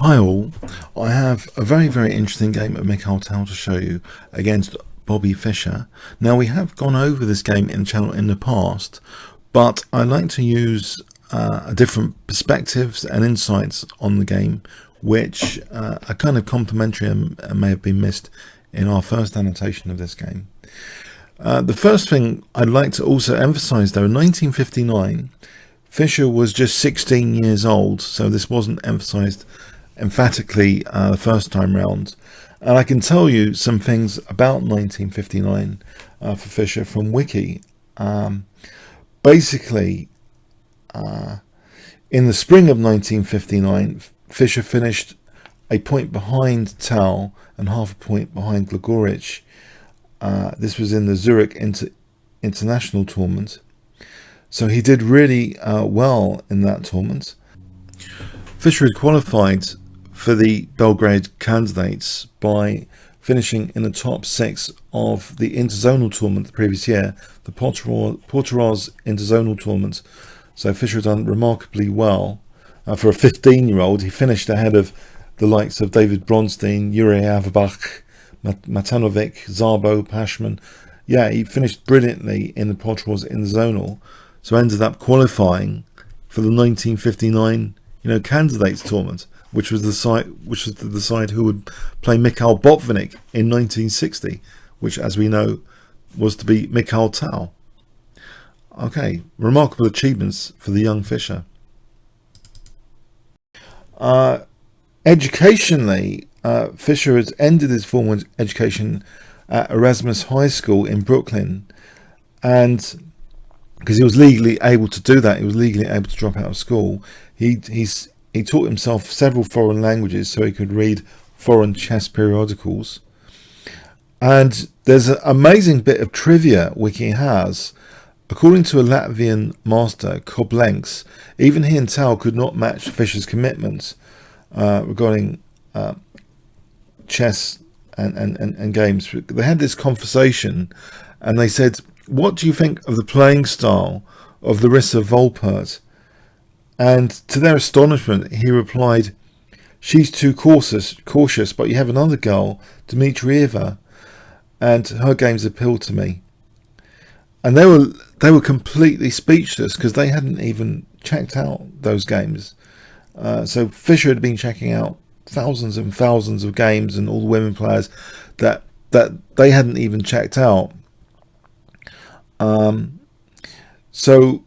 Hi all, I have a very interesting game of Mikhail Tal to show you against Bobby Fischer. Now we have gone over this game in the channel in the past, but I like to use different perspectives and insights on the game which are kind of complementary and may have been missed in our first annotation of this game. The first thing I'd like to also emphasize though, in 1959 Fischer was just 16 years old, so this wasn't emphasized emphatically the first time round. And I can tell you some things about 1959 for Fischer from Wiki. Basically, in the spring of 1959, Fischer finished a point behind Tal and half a point behind Gligoric. This was in the Zurich International Tournament. So he did really well in that tournament. Fischer had qualified for the Belgrade candidates by finishing in the top 6 of the interzonal tournament the previous year, the Porturaz interzonal tournament. So Fischer had done remarkably well. For a 15-year-old, he finished ahead of the likes of David Bronstein, Yuri Averbach, Matanovic, Szabo, Pashman. Yeah, he finished brilliantly in the Porturaz interzonal, so ended up qualifying for the 1959 candidates tournament, which was to decide who would play Mikhail Botvinnik in 1960, which, as we know, was to be Mikhail Tal. Okay, remarkable achievements for the young Fischer. Educationally, Fischer has ended his formal education at Erasmus High School in Brooklyn, and because he was legally able to do that, he was legally able to drop out of school. He taught himself several foreign languages so he could read foreign chess periodicals. And there's an amazing bit of trivia Wiki has. According to a Latvian master, Koblenks, even he and Tal could not match Fischer's commitments regarding chess and games. They had this conversation and they said, "What do you think of the playing style of Larissa Volpert?" And to their astonishment, he replied, "She's too cautious, but you have another girl, Dmitrieva, and her games appealed to me." And they were completely speechless because they hadn't even checked out those games. So Fischer had been checking out thousands and thousands of games and all the women players that they hadn't even checked out. So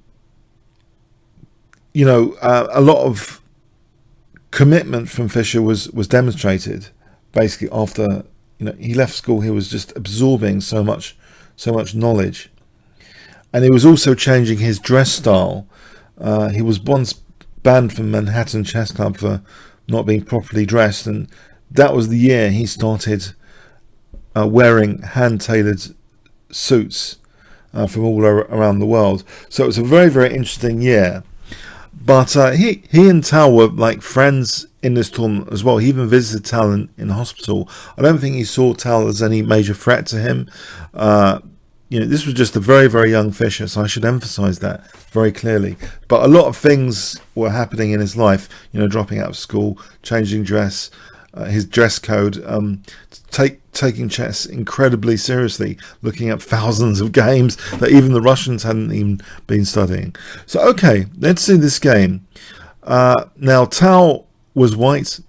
a lot of commitment from Fischer was demonstrated. Basically, after he left school, he was just absorbing so much knowledge, and he was also changing his dress style. He was once banned from Manhattan Chess Club for not being properly dressed, and that was the year he started wearing hand-tailored suits from all around the world. So it was a very interesting year. But he and Tal were like friends in this tournament as well. He even visited Tal in hospital. I don't think he saw Tal as any major threat to him. This was just a very young Fischer, so I should emphasize that very clearly. But a lot of things were happening in his life, dropping out of school, changing dress, his dress code, taking chess incredibly seriously, looking at thousands of games that even the Russians hadn't even been studying. So okay, let's see this game. Now Tal was white,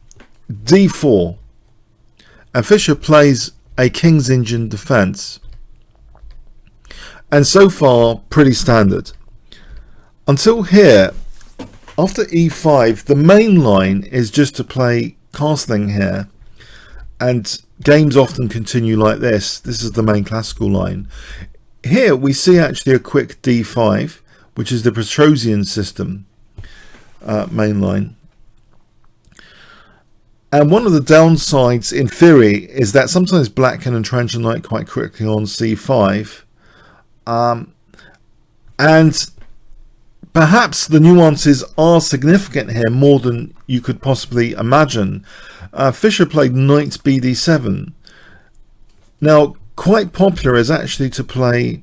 d4, and Fischer plays a King's Indian defense, and so far pretty standard until here. After e5, the main line is just to play castling here, and games often continue like this. This is the main classical line. Here we see actually a quick d5, which is the Petrosian system main line. And one of the downsides in theory is that sometimes black can entrench a knight quite quickly on c5. And perhaps the nuances are significant here more than you could possibly imagine. Fischer played knight bd7. Now, quite popular is actually to play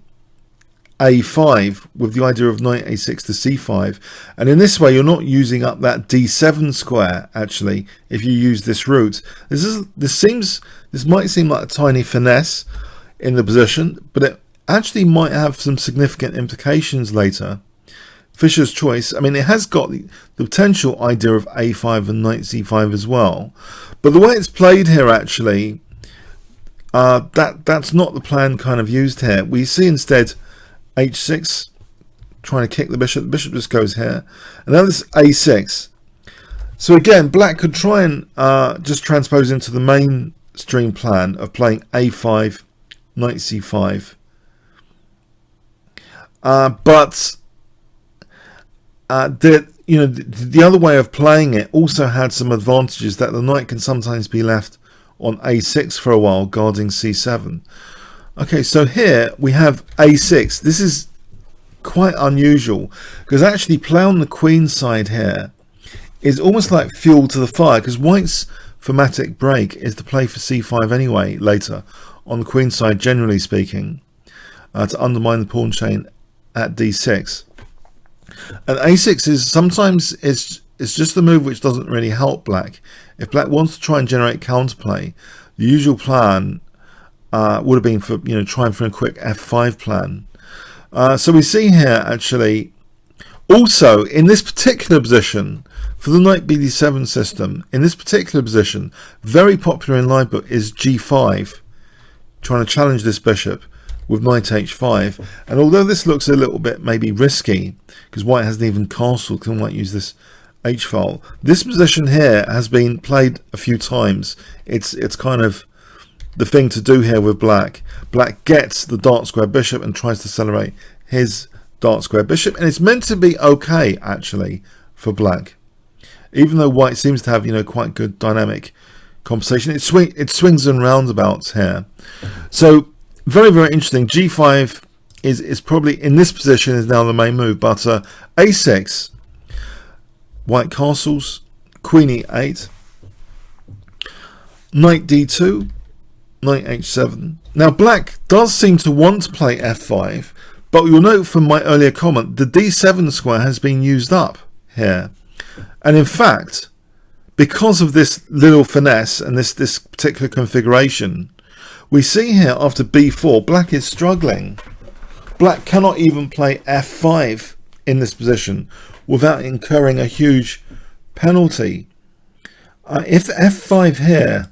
a5 with the idea of knight a6 to c5, and in this way you're not using up that d7 square. Actually, if you use this route, this might seem like a tiny finesse in the position, but it actually might have some significant implications later. Fischer's choice, I mean, it has got the potential idea of a5 and knight c5 as well, but the way it's played here, actually, that's not the plan kind of used here. We see instead h6, trying to kick the bishop. The bishop just goes here, and now this a6. So again, black could try and just transpose into the mainstream plan of playing a5, knight c5, but the other way of playing it also had some advantages, that the knight can sometimes be left on a6 for a while, guarding c7. Okay, so here we have a6. This is quite unusual, because actually play on the queen side here is almost like fuel to the fire, because white's thematic break is to play for c5 anyway later on the queen side, generally speaking, to undermine the pawn chain at d6. And a6 is sometimes it's just a move which doesn't really help black. If black wants to try and generate counterplay, the usual plan would have been for trying for a quick f5 plan. So we see here actually also in this particular position for the knight bd7 system, in this particular position, very popular in live book is g5, trying to challenge this bishop with knight h5. And although this looks a little bit maybe risky, because white hasn't even castled, can white use this h-file, this position here has been played a few times. It's kind of the thing to do here with black. Black gets the dark square bishop and tries to celebrate his dark square bishop, and it's meant to be okay actually for black, even though white seems to have quite good dynamic compensation. It swings and roundabouts here. So very, very interesting. g5 is probably in this position is now the main move, but a6, white castles, queen e8, knight d2, knight h7. Now black does seem to want to play f5, but you'll note from my earlier comment the d7 square has been used up here, and in fact, because of this little finesse and this particular configuration, we see here after b4 black is struggling. Black cannot even play f5 in this position without incurring a huge penalty. If f5 here,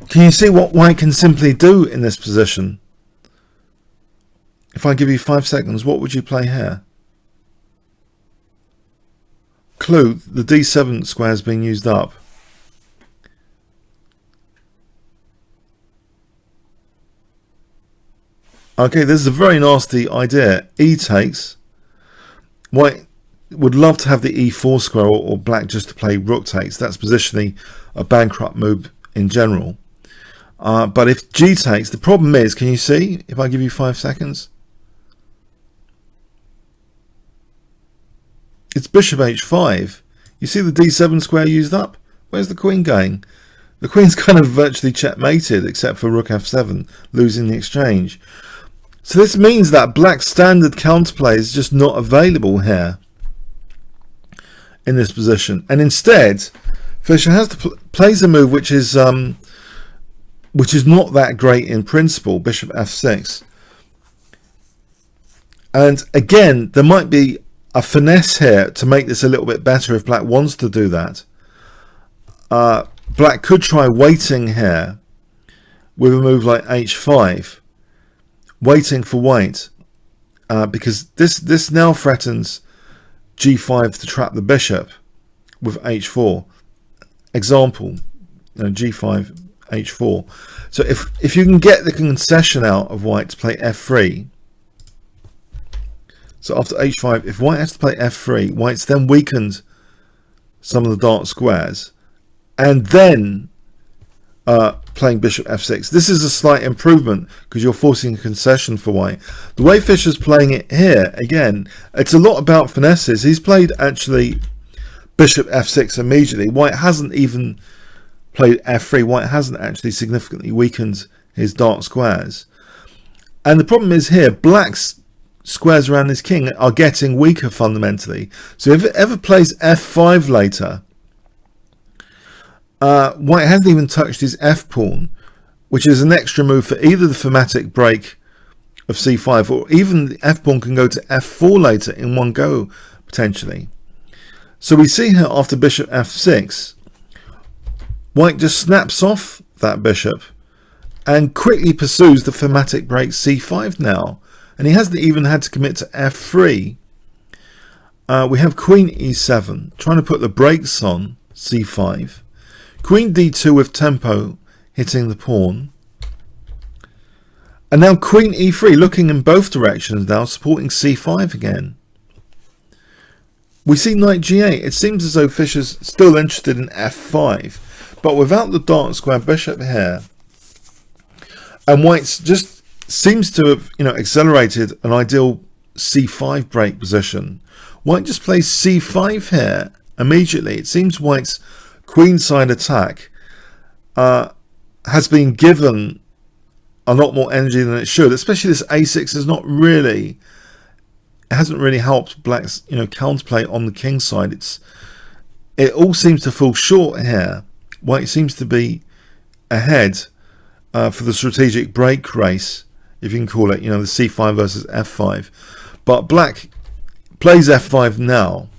can you see what white can simply do in this position? If I give you 5 seconds, what would you play here? Clue, the d7 square has been used up. Okay, this is a very nasty idea. E takes. White would love to have the e4 square, or black just to play rook takes. That's positionally a bankrupt move in general. But if g takes, the problem is, can you see, if I give you 5 seconds? It's bishop h5. You see the d7 square used up? Where's the queen going? The queen's kind of virtually checkmated, except for rook f7, losing the exchange. So this means that black's standard counterplay is just not available here in this position. And instead, Fischer has to plays a move which is not that great in principle, bishop f6. And again, there might be a finesse here to make this a little bit better if black wants to do that. Black could try waiting here with a move like h5, waiting for white, because this now threatens g5 to trap the bishop with h4. Example, g5, h4. So if you can get the concession out of white to play f3, so after h5, if white has to play f3, white's then weakened some of the dark squares, and then playing bishop f6. This is a slight improvement because you're forcing a concession for white. The way Fischer's playing it here, again, it's a lot about finesses. He's played actually bishop f6 immediately. White hasn't even played f3. White hasn't actually significantly weakened his dark squares. And the problem is here, black's squares around his king are getting weaker fundamentally. So if it ever plays f5 later, white hasn't even touched his f pawn, which is an extra move for either the thematic break of c5, or even the f pawn can go to f4 later in one go potentially. So we see here after bishop f6, white just snaps off that bishop and quickly pursues the thematic break c5 now, and he hasn't even had to commit to f3. We have queen e7 trying to put the brakes on c5, queen d2 with tempo hitting the pawn, and now queen e3 looking in both directions now, supporting c5 again. We see knight g8. It seems as though Fischer's still interested in f5, but without the dark square bishop here, and white's just seems to have, accelerated an ideal c5 break position. White just plays c5 here immediately. It seems white's queenside attack has been given a lot more energy than it should, especially this a6 is not really, it hasn't really helped black's counterplay on the king side. It all seems to fall short here. White seems to be ahead for the strategic break race, if you can call it, the c5 versus f5, but black plays f5 now,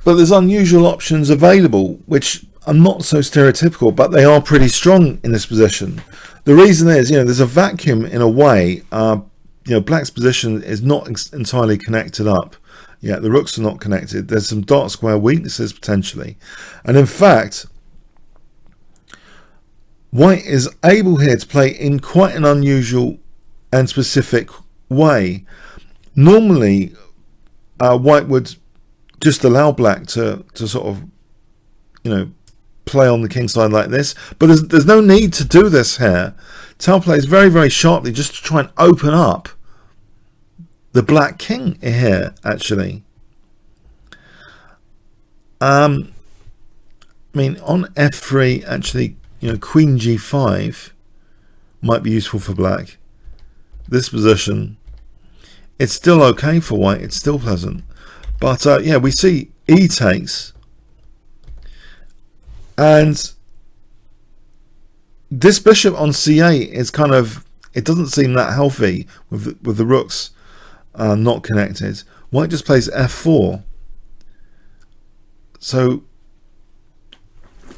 but there's unusual options available which are not so stereotypical, but they are pretty strong in this position. The reason is, there's a vacuum in a way. Black's position is not entirely connected up. Yeah, the rooks are not connected. There's some dark square weaknesses potentially. And in fact, white is able here to play in quite an unusual and specific way. Normally, white would just allow black to sort of, play on the king side like this, but there's no need to do this here. Tal plays very, very sharply just to try and open up the black king here, actually. On f3, actually, queen g5 might be useful for black. This position, it's still okay for white, it's still pleasant. But yeah, we see e takes, and this bishop on c8 is kind of, it doesn't seem that healthy with the rooks not connected. White just plays f4, so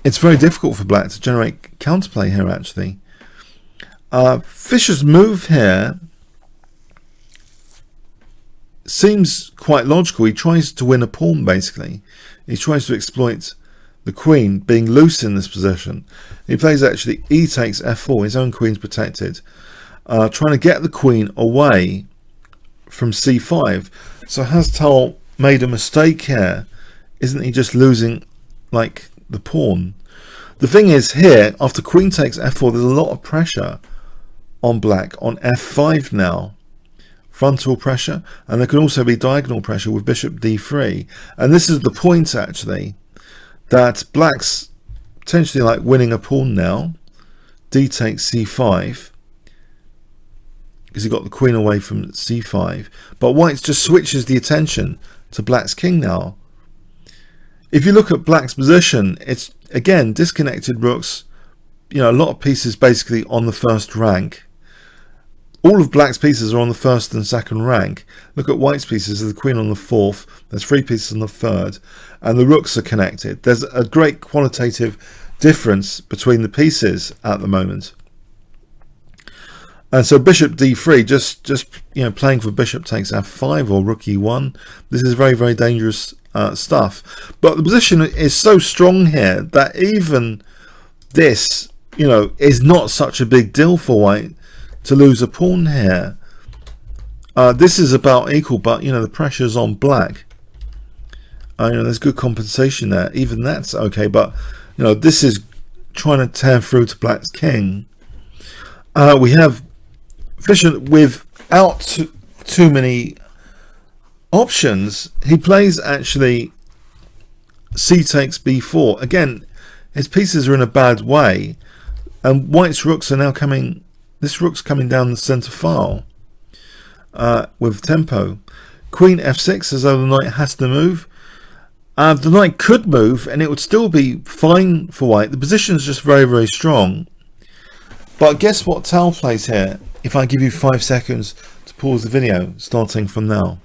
it's very difficult for black to generate counterplay here actually. Fischer's move here seems quite logical. He tries to win a pawn basically. He tries to exploit the queen being loose in this position. He plays actually e takes f4, his own queen's protected, trying to get the queen away from c5. So has Tal made a mistake here? Isn't he just losing like the pawn? The thing is here, after queen takes f4, there's a lot of pressure on black on f5 now. Frontal pressure, and there can also be diagonal pressure with bishop d3. And this is the point actually, that black's potentially like winning a pawn now. D takes c5, because he got the queen away from c5, but white just switches the attention to black's king now. If you look at black's position, it's again disconnected rooks, a lot of pieces basically on the first rank. All of black's pieces are on the first and second rank. Look at white's pieces, there's the queen on the fourth, there's 3 pieces on the third, and the rooks are connected. There's a great qualitative difference between the pieces at the moment. And so bishop d3, just playing for bishop takes f5 or rook e1, this is very, very dangerous stuff. But the position is so strong here that even this, is not such a big deal for white to lose a pawn here. This is about equal, but the pressure's on black. There's good compensation there. Even that's okay, but this is trying to tear through to black's king. We have Fischer without too many options. He plays actually c takes b4. Again, his pieces are in a bad way, and white's rooks are now coming. this rook's coming down the centre file with tempo. Queen f6, as though the knight has to move. The knight could move and it would still be fine for white. The position is just very, very strong. But guess what Tal plays here? If I give you 5 seconds to pause the video, starting from now.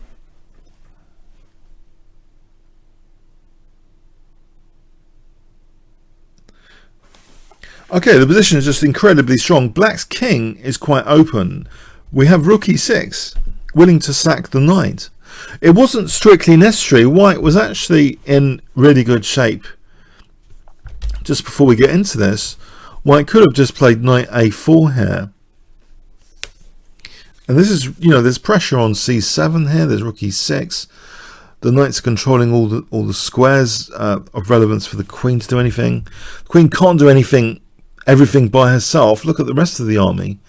Okay, the position is just incredibly strong. Black's king is quite open. We have rook e6, willing to sack the knight. It wasn't strictly necessary. White was actually in really good shape. Just before we get into this, white could have just played knight a4 here. And this is, you know, there's pressure on c7 here. There's rook e6. The knight's controlling all the squares of relevance for the queen to do anything. The queen can't do everything by herself. Look at the rest of the army.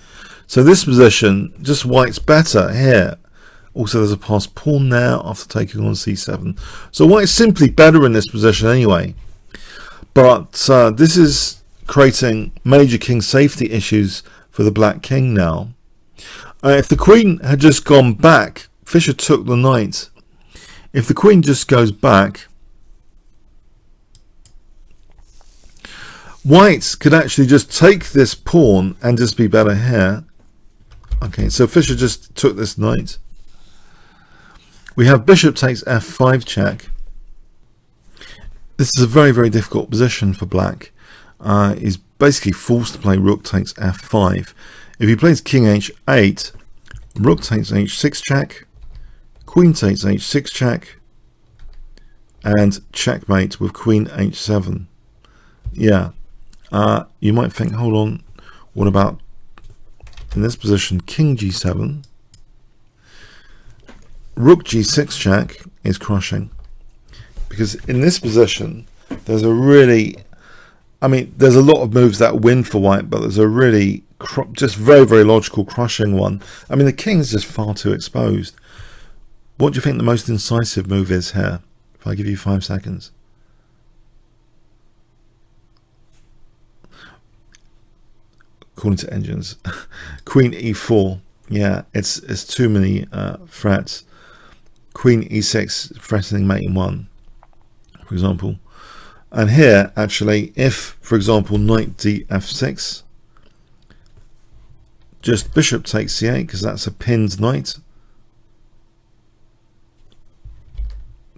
So this position, just white's better here. Also, there's a passed pawn there after taking on c7. So white's simply better in this position anyway. But this is creating major king safety issues for the black king now. If the queen had just gone back, Fischer took the knight. If the queen just goes back, white could actually just take this pawn and just be better here. Okay, so Fischer just took this knight. We have bishop takes f5 check. This is a very, very difficult position for black. He's basically forced to play rook takes f5. If he plays king h8, rook takes h6 check, queen takes h6 check, and checkmate with queen h7. Yeah, you might think, hold on, what about in this position king g7? Rook g6 check is crushing, because in this position there's a really, I mean, there's a lot of moves that win for white, but there's a really just very, very logical crushing one. I mean, the king is just far too exposed. What do you think the most incisive move is here? If I give you 5 seconds. According to engines, queen e4. Yeah, it's too many threats. Queen e6 threatening mate in 1, for example. And here, actually, if, for example, knight df6, just bishop takes c8, because that's a pinned knight.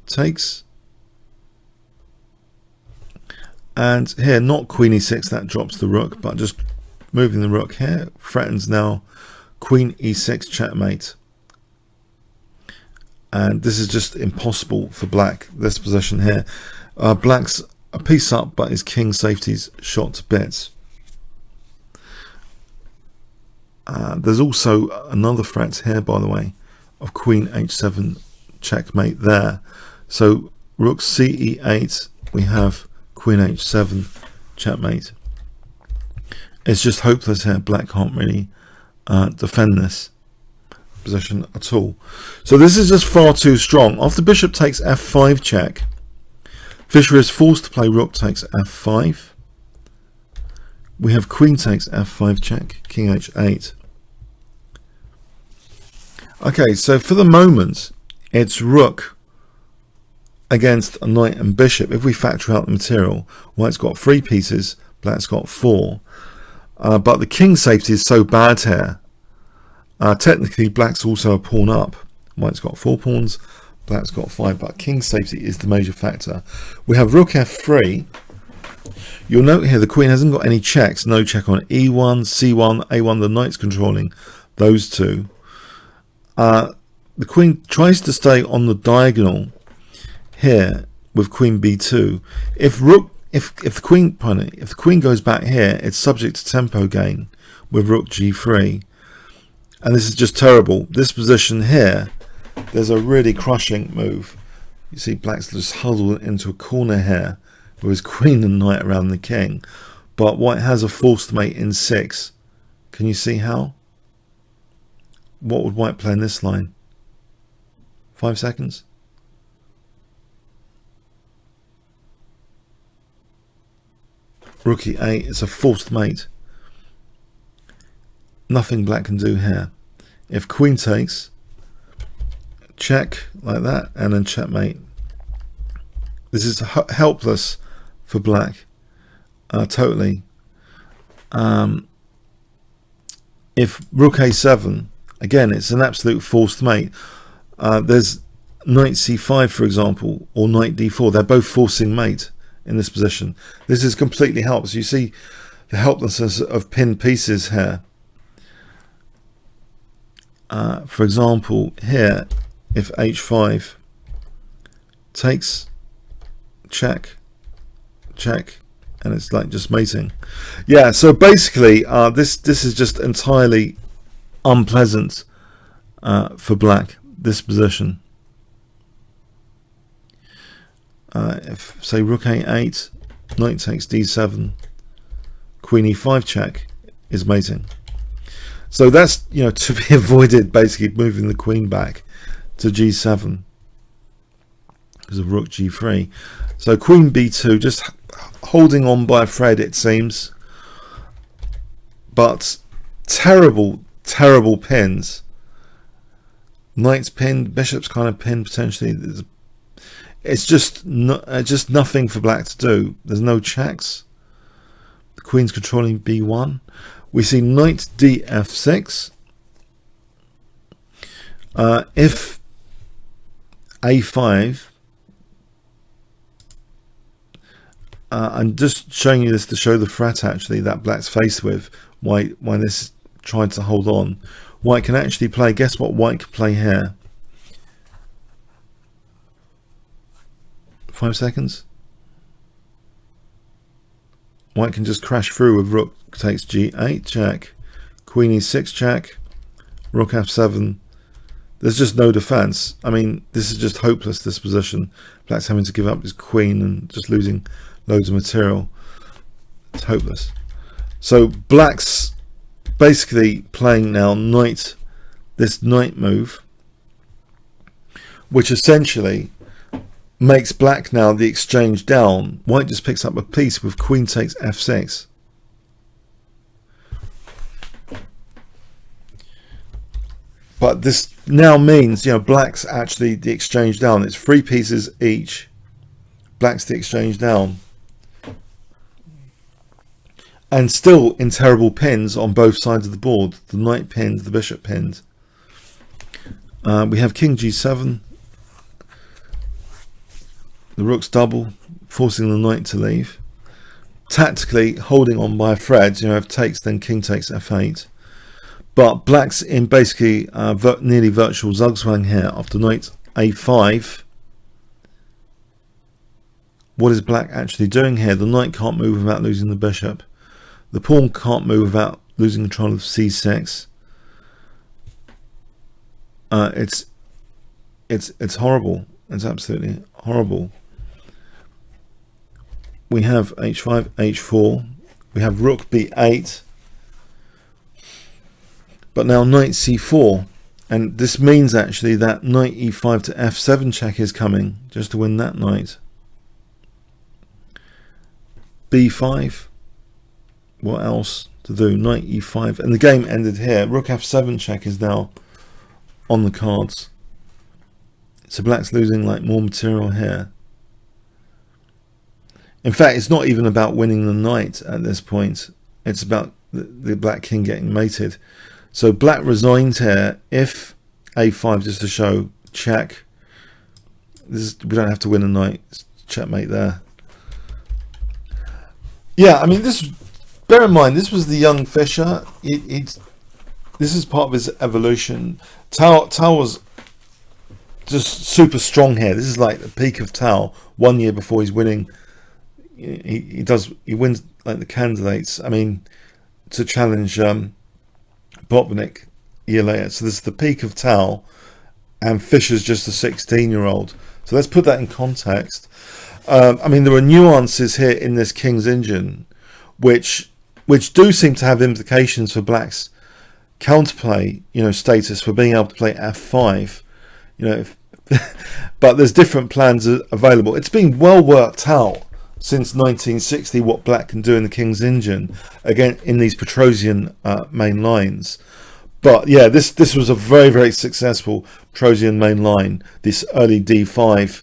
Takes. And here, not queen e6, that drops the rook, but just moving the rook here threatens now queen e6 checkmate. And this is just impossible for black, this position here. Black's a piece up, but his king safety's shot to bits. There's also another threat here, by the way, of queen h7 checkmate there. So rook ce8, we have queen h7 checkmate. It's just hopeless here. Black can't really defend this position at all. So this is just far too strong. After bishop takes f5 check, Fischer is forced to play rook takes f5. We have queen takes f5 check, king h8. Okay, so for the moment it's rook against a knight and bishop. If we factor out the material, white's got 3 pieces, black's got 4. But the king safety is so bad here. Technically, black's also a pawn up. White's got 4 pawns, black's got 5, but king safety is the major factor. We have rook f3. You'll note here the queen hasn't got any checks. No check on e1, c1, a1. The knight's controlling those 2. The queen tries to stay on the diagonal here with queen b2. If the queen goes back here, it's subject to tempo gain with rook g3. And this is just terrible. This position here, there's a really crushing move. You see black's just huddled into a corner here with his queen and knight around the king. But white has a forced mate in 6. Can you see how? What would white play in this line? 5 seconds. Rook e8, it's a forced mate. nothing black can do here. If queen takes, check like that, and then checkmate. This is helpless for black, totally. If rook a7, again, it's an absolute forced mate. There's knight c5, for example, or knight d4. They're both forcing mate in this position. This is completely helpless. You see the helplessness of pinned pieces here. For example, here, if h5 takes, check, check, and it's like just mating. Yeah, so basically this is just entirely unpleasant for black, this position. If say rook a8, knight takes d7, queen e5 check is mating. So that's, you know, to be avoided, basically moving the queen back to g7 because of rook g3. So queen b2, just holding on by a thread, it seems, but terrible pins. Knight's pinned, bishop's kind of pinned potentially. It's just nothing for black to do. There's no checks. The queen's controlling b1. We see knight df6. If a5, I'm just showing you this to show the threat actually that black's faced with. White, when this tried to hold on, white can actually play. Guess what white can play here? 5 seconds. White can just crash through with rook takes g8 check, queen e6 check, rook f7. There's just no defense. I mean, this is just hopeless, this position. Black's having to give up his queen and just losing loads of material. It's hopeless. So black's basically playing now knight, this knight move, which essentially makes black now the exchange down. White just picks up a piece with queen takes f6. But this now means, you know, black's actually the exchange down. It's 3 pieces each. Black's the exchange down. And still in terrible pins on both sides of the board. The knight pinned, the bishop pinned. We have king g7. The rook's double, forcing the knight to leave. Tactically holding on by a thread. You know, if takes, then king takes f8. But black's in basically nearly virtual zugzwang here after knight a5. What is black actually doing here? The knight can't move without losing the bishop. The pawn can't move without losing control of c6. It's horrible. It's absolutely horrible. We have h5, h4. We have rook b8. But now knight c4. And this means actually that knight e5 to f7 check is coming just to win that knight. b5. What else to do? Knight e5. And the game ended here. Rook f7 check is now on the cards. So black's losing like more material here. In fact, it's not even about winning the knight at this point. It's about the black king getting mated. So black resigned here. If a5, just to show, check. We don't have to win a knight. It's checkmate there. Yeah, I mean, bear in mind, this was the young Fischer. This is part of his evolution. Tal was just super strong here. This is like the peak of Tal 1 year before he's winning. He wins like the candidates. I mean, to challenge Botvinnik a year later. So this is the peak of Tal, and Fischer's just a 16-year-old. So let's put that in context. I mean, there are nuances here in this King's Engine, which do seem to have implications for black's counterplay, status for being able to play f5. But there's different plans available. It's been well worked out. since 1960 what black can do in the King's Indian, again in these Petrosian main lines. But yeah, this was a very, very successful Petrosian main line, this early D5.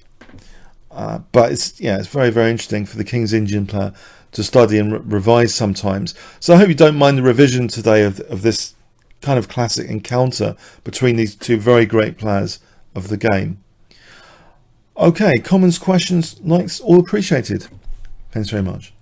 But it's very, very interesting for the King's Indian player to study and revise sometimes. So I hope you don't mind the revision today of this kind of classic encounter between these two very great players of the game. Okay, comments, questions, likes, all appreciated. Thanks very much.